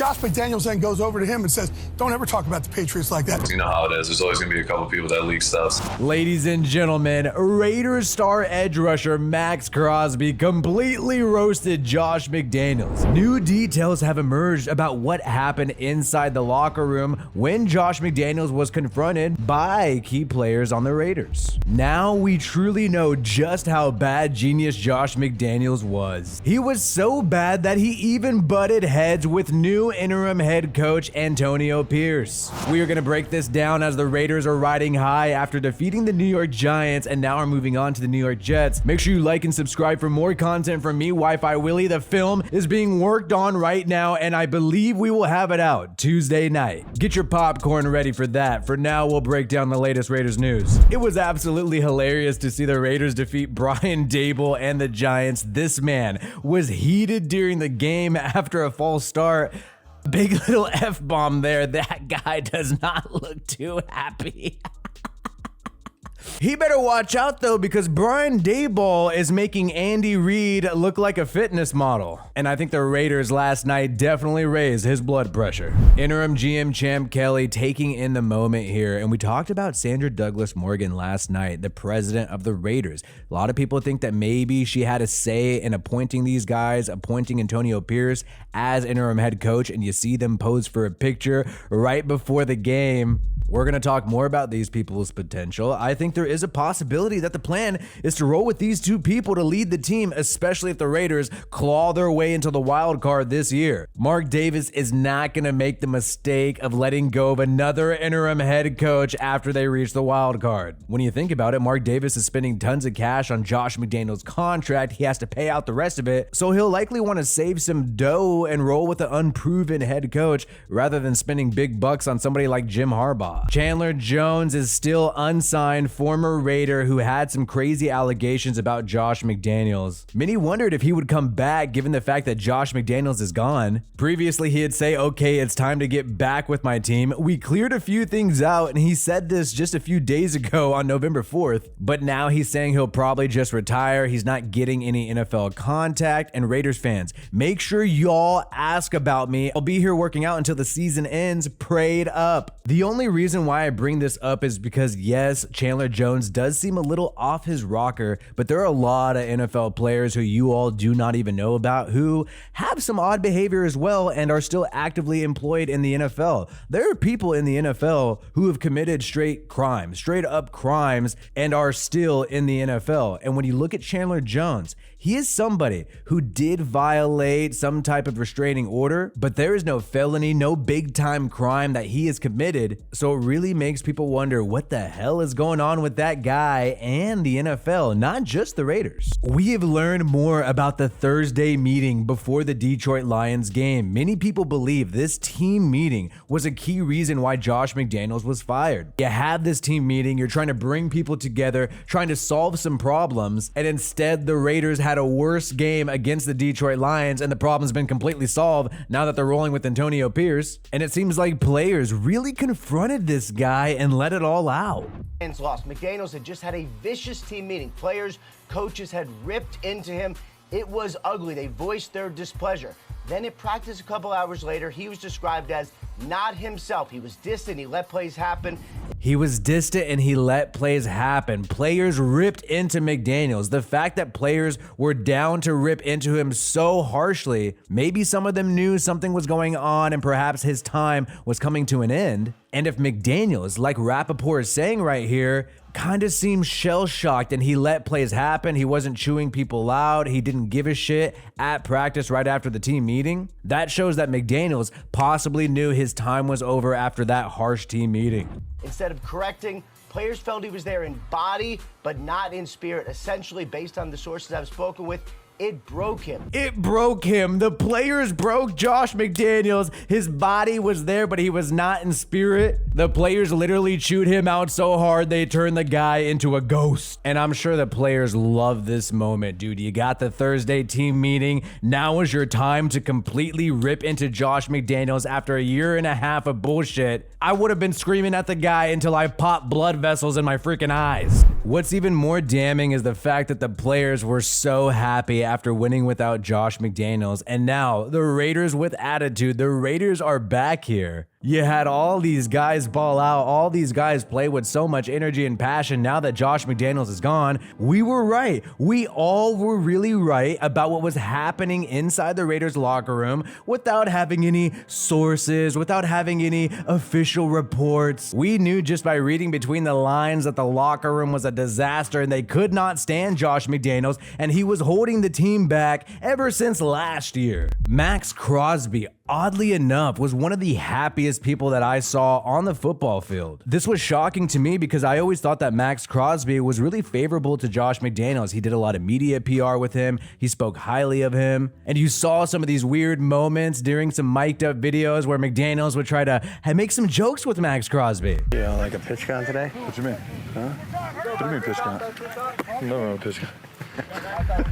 Josh McDaniels then goes over to him and says, don't ever talk about the Patriots like that. You know how it is. There's always going to be a couple people that leak stuff. Ladies and gentlemen, Raiders star edge rusher Maxx Crosby completely roasted Josh McDaniels. New details have emerged about what happened inside the locker room when Josh McDaniels was confronted by key players on the Raiders. Now we truly know just how bad genius Josh McDaniels was. He was so bad that he even butted heads with new interim head coach Antonio Pierce. We are going to break this down as the Raiders are riding high after defeating the New York Giants and now are moving on to the New York Jets. Make sure you like and subscribe for more content from me, Wi-Fi Willie. The film is being worked on right now and I believe we will have it out Tuesday night. Get your popcorn ready for that. For now, we'll break down the latest Raiders news. It was absolutely hilarious to see the Raiders defeat Brian Daboll and the Giants. This man was heated during the game after a false start. Big little F-bomb there. That guy does not look too happy. He better watch out though, because Brian Daboll is making Andy Reid look like a fitness model. And I think the Raiders last night definitely raised his blood pressure. Interim GM Champ Kelly taking in the moment here. And we talked about Sandra Douglas Morgan last night, the president of the Raiders. A lot of people think that maybe she had a say in appointing these guys, appointing Antonio Pierce as interim head coach. And you see them pose for a picture right before the game. We're going to talk more about these people's potential. I think there is a possibility that the plan is to roll with these two people to lead the team, especially if the Raiders claw their way into the wild card this year. Mark Davis is not going to make the mistake of letting go of another interim head coach after they reach the wild card. When you think about it, Mark Davis is spending tons of cash on Josh McDaniels' contract. He has to pay out the rest of it, so he'll likely want to save some dough and roll with an unproven head coach rather than spending big bucks on somebody like Jim Harbaugh. Chandler Jones is still unsigned former Raider who had some crazy allegations about Josh McDaniels. Many wondered if he would come back given the fact that Josh McDaniels is gone. Previously, he'd say, okay, it's time to get back with my team. We cleared a few things out, and he said this just a few days ago on November 4th, but now he's saying he'll probably just retire. He's not getting any NFL contact. And Raiders fans, make sure y'all ask about me. I'll be here working out until the season ends, prayed up. The only reason why I bring this up is because yes, Chandler Jones does seem a little off his rocker, but there are a lot of NFL players who you all do not even know about who have some odd behavior as well and are still actively employed in the NFL. There are people in the NFL who have committed straight up crimes and are still in the NFL. And when you look at Chandler Jones, he is somebody who did violate some type of restraining order, but there is no felony, no big time crime that he has committed. So it really makes people wonder what the hell is going on with that guy and the NFL, not just the Raiders. We have learned more about the Thursday meeting before the Detroit Lions game. Many people believe this team meeting was a key reason why Josh McDaniels was fired. You have this team meeting, you're trying to bring people together, trying to solve some problems, and instead the Raiders had a worse game against the Detroit Lions and the problem's been completely solved now that they're rolling with Antonio Pierce. And it seems like players really confronted this guy and let it all out. Lost. McDaniels had just had a vicious team meeting. Players, coaches had ripped into him. It was ugly. They voiced their displeasure. Then at practice a couple hours later, he was described as not himself. He was distant. He let plays happen. He was distant and he let plays happen. Players ripped into McDaniels. The fact that players were down to rip into him so harshly, maybe some of them knew something was going on and perhaps his time was coming to an end. And if McDaniels, like Rappaport is saying right here, kind of seems shell-shocked and he let plays happen, he wasn't chewing people out, he didn't give a shit at practice right after the team meeting, that shows that McDaniels possibly knew his time was over after that harsh team meeting. Instead of correcting, players felt he was there in body, but not in spirit. Essentially, based on the sources I've spoken with, it broke him. It broke him. The players broke Josh McDaniels. His body was there, but he was not in spirit. The players literally chewed him out so hard they turned the guy into a ghost. And I'm sure the players love this moment, dude. You got the Thursday team meeting. Now is your time to completely rip into Josh McDaniels after a year and a half of bullshit. I would have been screaming at the guy until I popped blood vessels in my freaking eyes. What's even more damning is the fact that the players were so happy after winning without Josh McDaniels, and now the Raiders with attitude. The Raiders are back here. You had all these guys ball out, all these guys play with so much energy and passion. Now that Josh McDaniels is gone, we were right. We all were really right about what was happening inside the Raiders locker room without having any sources, without having any official reports. We knew just by reading between the lines that the locker room was a disaster and they could not stand Josh McDaniels, and he was holding the team back ever since last year. Maxx Crosby, oddly enough, was one of the happiest people that I saw on the football field. This was shocking to me because I always thought that Maxx Crosby was really favorable to Josh McDaniels. He did a lot of media PR with him. He spoke highly of him. And you saw some of these weird moments during some mic'd up videos where McDaniels would try to make some jokes with Maxx Crosby. Yeah, like a pitch count today? What you mean? Huh? What do you mean pitch count? No pitch count.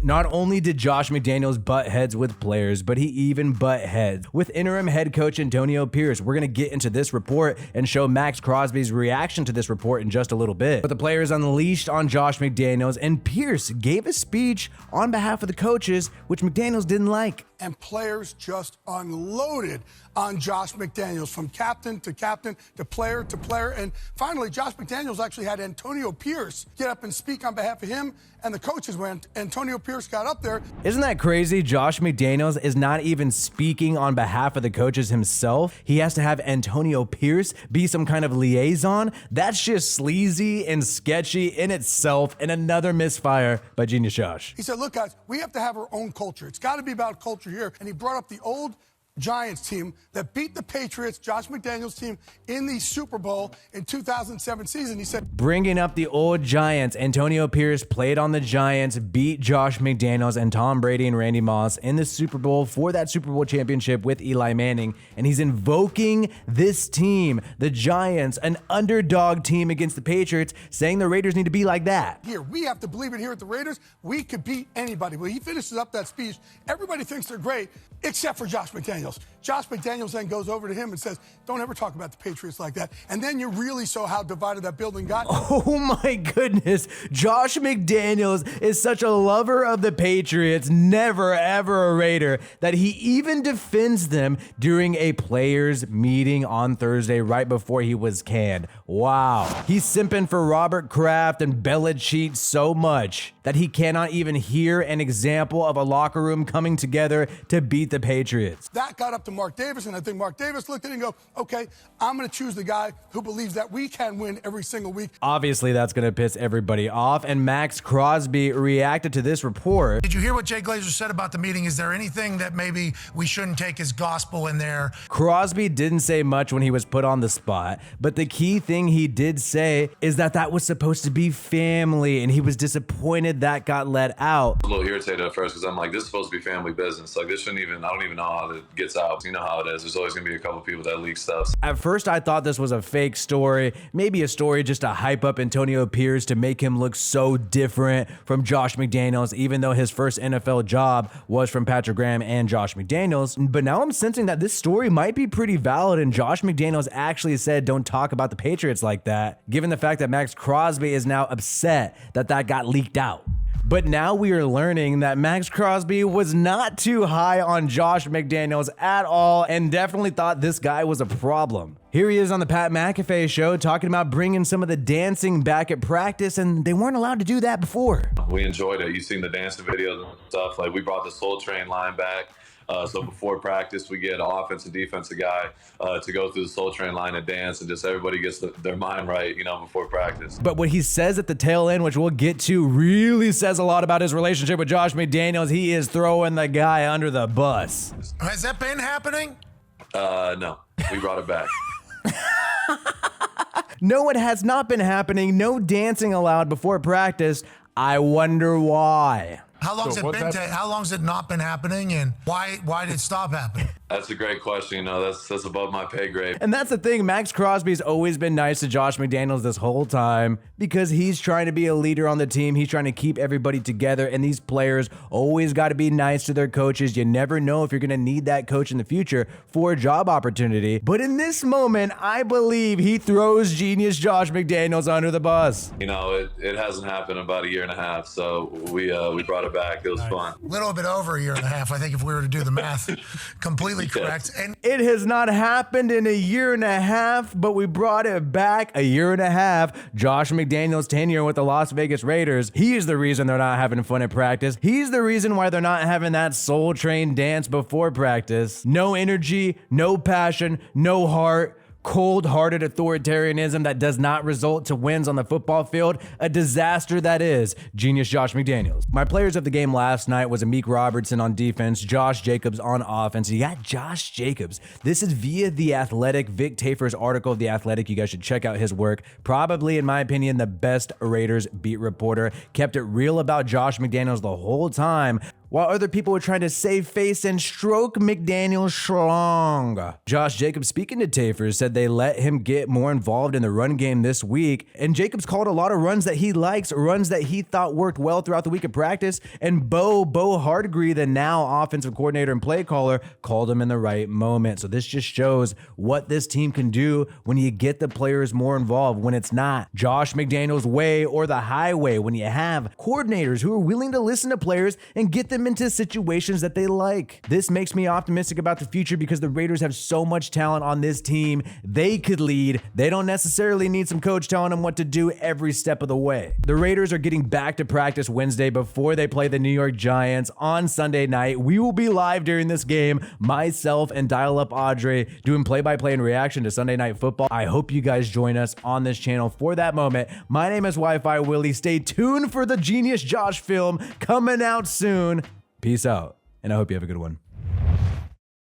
Not only did Josh McDaniels butt heads with players, but he even butt heads with interim head coach Antonio Pierce. We're going to get into this report and show Maxx Crosby's reaction to this report in just a little bit. But the players unleashed on Josh McDaniels, and Pierce gave a speech on behalf of the coaches, which McDaniels didn't like. And players just unloaded on Josh McDaniels, from captain to player to player. And finally, Josh McDaniels actually had Antonio Pierce get up and speak on behalf of him and the coaches. When Antonio Pierce got up there. Isn't that crazy? Josh McDaniels is not even speaking on behalf of the coaches himself. He has to have Antonio Pierce be some kind of liaison. That's just sleazy and sketchy in itself, and another misfire by Genius Josh. He said, look, guys, we have to have our own culture. It's got to be about culture here. And he brought up the old Giants team that beat the Patriots, Josh McDaniels' team, in the Super Bowl in 2007 season. He said, bringing up the old Giants, Antonio Pierce played on the Giants, beat Josh McDaniels and Tom Brady and Randy Moss in the Super Bowl for that Super Bowl championship with Eli Manning. And he's invoking this team, the Giants, an underdog team against the Patriots, saying the Raiders need to be like that. Here, we have to believe it here at the Raiders. We could beat anybody. Well, he finishes up that speech. Everybody thinks they're great, except for Josh McDaniels. Josh McDaniels then goes over to him and says, don't ever talk about the Patriots like that. And then you really saw how divided that building got. Oh my goodness. Josh McDaniels is such a lover of the Patriots, never ever a Raider, that he even defends them during a players meeting on Thursday right before he was canned. Wow. He's simping for Robert Kraft and Belichick so much that he cannot even hear an example of a locker room coming together to beat the Patriots. That got up to Mark Davis, and I think Mark Davis looked at it and go, okay, I'm going to choose the guy who believes that we can win every single week. Obviously, that's going to piss everybody off, and Maxx Crosby reacted to this report. Did you hear what Jay Glazer said about the meeting? Is there anything that maybe we shouldn't take as gospel in there? Crosby didn't say much when he was put on the spot, but the key thing he did say is that that was supposed to be family, and he was disappointed that got let out. A little irritated at first because I'm like, this is supposed to be family business. Like, this shouldn't even, I don't even know how it gets out. You know how it is. There's always going to be a couple people that leak stuff. At first, I thought this was a fake story, maybe a story just to hype up Antonio Pierce to make him look so different from Josh McDaniels, even though his first NFL job was from Patrick Graham and Josh McDaniels. But now I'm sensing that this story might be pretty valid, and Josh McDaniels actually said don't talk about the Patriots like that, given the fact that Maxx Crosby is now upset that that got leaked out. But now we are learning that Maxx Crosby was not too high on Josh McDaniels at all, and definitely thought this guy was a problem. Here he is on the Pat McAfee show talking about bringing some of the dancing back at practice, and they weren't allowed to do that before. We enjoyed it. You've seen the dancing videos and stuff. Like, we brought the Soul Train line back. So before practice, we get an offensive, defensive guy to go through the Soul Train line and dance, and just everybody gets their mind right, you know, before practice. But what he says at the tail end, which we'll get to, really says a lot about his relationship with Josh McDaniels. He is throwing the guy under the bus. Has that been happening? No, we brought it back. No, it has not been happening. No dancing allowed before practice. I wonder why. How long's So it been? How long's it not been happening, and why did it stop happening? That's a great question. That's above my pay grade. And that's the thing, Maxx Crosby's always been nice to Josh McDaniels this whole time because he's trying to be a leader on the team. He's trying to keep everybody together, and these players always got to be nice to their coaches. You never know if you're going to need that coach in the future for a job opportunity. But in this moment, I believe he throws genius Josh McDaniels under the bus. It hasn't happened in about a year and a half, so we brought it back. It was fun. A little bit over a year and a half, I think, if we were to do the math. Completely correct. And it has not happened in a year and a half, but we brought it back a year and a half. Josh McDaniels' tenure with the Las Vegas Raiders, he is the reason they're not having fun at practice. He's the reason why they're not having that Soul Train dance before practice. No energy, no passion, no heart. Cold-hearted authoritarianism that does not result to wins on the football field. A disaster that is genius Josh McDaniels. My players of the game last night was Amik Robertson on defense, Josh Jacobs on offense. You got Josh Jacobs. This is via The Athletic, Vic Tafer's article of The Athletic. You guys should check out his work. Probably, in my opinion, the best Raiders beat reporter. Kept it real about Josh McDaniels the whole time, while other people were trying to save face and stroke McDaniels strong. Josh Jacobs, speaking to Tafer, said they let him get more involved in the run game this week, and Jacobs called a lot of runs that he likes, runs that he thought worked well throughout the week of practice, and Bo Hardgree, the now offensive coordinator and play caller, called him in the right moment. So this just shows what this team can do when you get the players more involved, when it's not Josh McDaniels' way or the highway, when you have coordinators who are willing to listen to players and get them into situations that they like. This makes me optimistic about the future because the Raiders have so much talent on this team. They could lead. They don't necessarily need some coach telling them what to do every step of the way. The Raiders are getting back to practice Wednesday before they play the New York Giants on Sunday night. We will be live during this game, myself and Dial-Up Audrey, doing play-by-play and reaction to Sunday Night Football. I hope you guys join us on this channel for that moment. My name is Wi-Fi Willie. Stay tuned for the Genius Josh film coming out soon. Peace out, and I hope you have a good one.